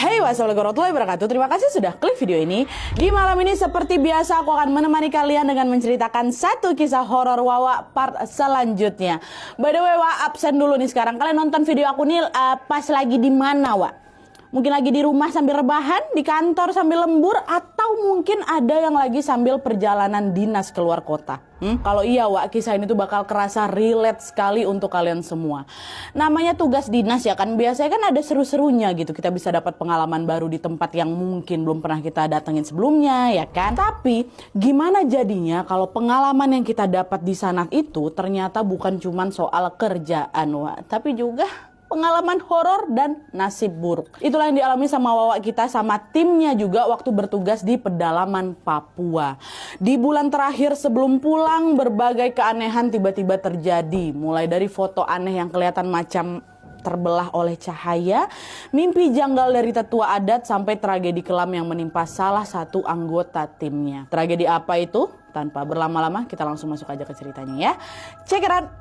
Hey, wassalamualaikum warahmatullahi wabarakatuh. Terima kasih sudah klik video ini. Di malam ini seperti biasa aku akan menemani kalian dengan menceritakan satu kisah horor Wawa part selanjutnya. By the way, Wak, absen dulu nih sekarang. Kalian nonton video aku nih pas lagi di mana, Wak? Mungkin lagi di rumah sambil rebahan, di kantor sambil lembur, atau mungkin ada yang lagi sambil perjalanan dinas keluar kota. Kalau iya, Wak, kisah ini tuh bakal kerasa relate sekali untuk kalian semua. Namanya tugas dinas ya kan, biasanya kan ada seru-serunya gitu. Kita bisa dapat pengalaman baru di tempat yang mungkin belum pernah kita datengin sebelumnya ya kan. Tapi gimana jadinya kalau pengalaman yang kita dapat di sana itu ternyata bukan cuman soal kerjaan, Wak, tapi juga pengalaman horor dan nasib buruk. Itulah yang dialami sama Wawa kita sama timnya juga waktu bertugas di pedalaman Papua. Di bulan terakhir sebelum pulang, berbagai keanehan tiba-tiba terjadi. Mulai dari foto aneh yang kelihatan macam terbelah oleh cahaya, mimpi janggal dari tetua adat, sampai tragedi kelam yang menimpa salah satu anggota timnya. Tragedi apa itu? Tanpa berlama-lama kita langsung masuk aja ke ceritanya ya. Check it out!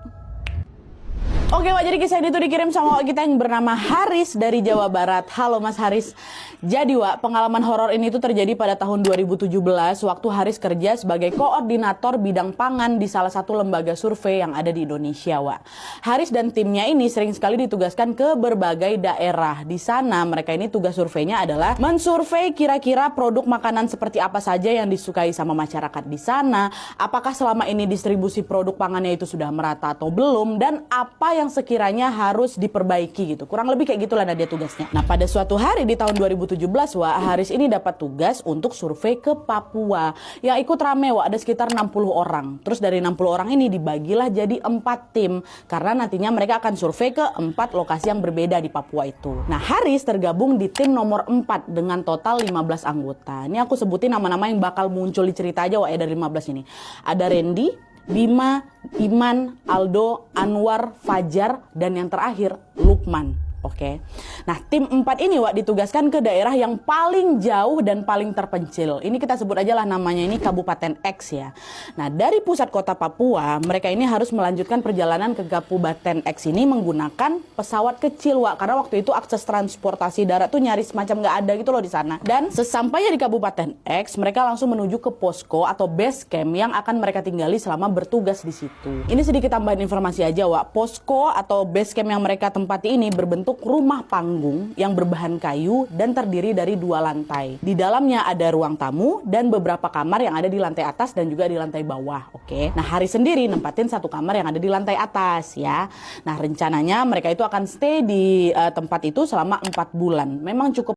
Oke, Wak, jadi kisah ini tuh dikirim sama Wak kita yang bernama Haris dari Jawa Barat. Halo Mas Haris. Jadi, Wak, pengalaman horor ini tuh terjadi pada tahun 2017 waktu Haris kerja sebagai koordinator bidang pangan di salah satu lembaga survei yang ada di Indonesia, Wak. Haris dan timnya ini sering sekali ditugaskan ke berbagai daerah. Di sana mereka ini tugas surveinya adalah mensurvei kira-kira produk makanan seperti apa saja yang disukai sama masyarakat di sana, apakah selama ini distribusi produk pangannya itu sudah merata atau belum, dan apa yang sekiranya harus diperbaiki gitu. Kurang lebih kayak gitulah dia tugasnya. Nah, pada suatu hari di tahun 2017, Wak, Haris ini dapat tugas untuk survei ke Papua. Yang ikut rame, Wak, ada sekitar 60 orang. Terus dari 60 orang ini dibagilah jadi 4 tim. Karena nantinya mereka akan survei ke 4 lokasi yang berbeda di Papua itu. Nah, Haris tergabung di tim nomor 4 dengan total 15 anggota. Ini aku sebutin nama-nama yang bakal muncul di cerita aja, Wak, ya, dari 15 ini. Ada Randy, Bima, Iman, Aldo, Anwar, Fajar, dan yang terakhir Lukman. Oke. Nah, tim 4 ini, Wak, ditugaskan ke daerah yang paling jauh dan paling terpencil. Ini kita sebut aja lah namanya ini Kabupaten X ya. Nah, dari pusat kota Papua, mereka ini harus melanjutkan perjalanan ke Kabupaten X ini menggunakan pesawat kecil, Wak. Karena waktu itu akses transportasi darat tuh nyaris macam nggak ada gitu loh di sana. Dan sesampainya di Kabupaten X, mereka langsung menuju ke posko atau base camp yang akan mereka tinggali selama bertugas di situ. Ini sedikit tambahan informasi aja, Wak. Posko atau base camp yang mereka tempati ini berbentuk rumah panggung yang berbahan kayu dan terdiri dari 2 lantai. Di dalamnya ada ruang tamu dan beberapa kamar yang ada di lantai atas dan juga di lantai bawah. Oke. Nah, Haris sendiri nempatin satu kamar yang ada di lantai atas ya. Nah, rencananya mereka itu akan stay di tempat itu selama 4 bulan. Memang cukup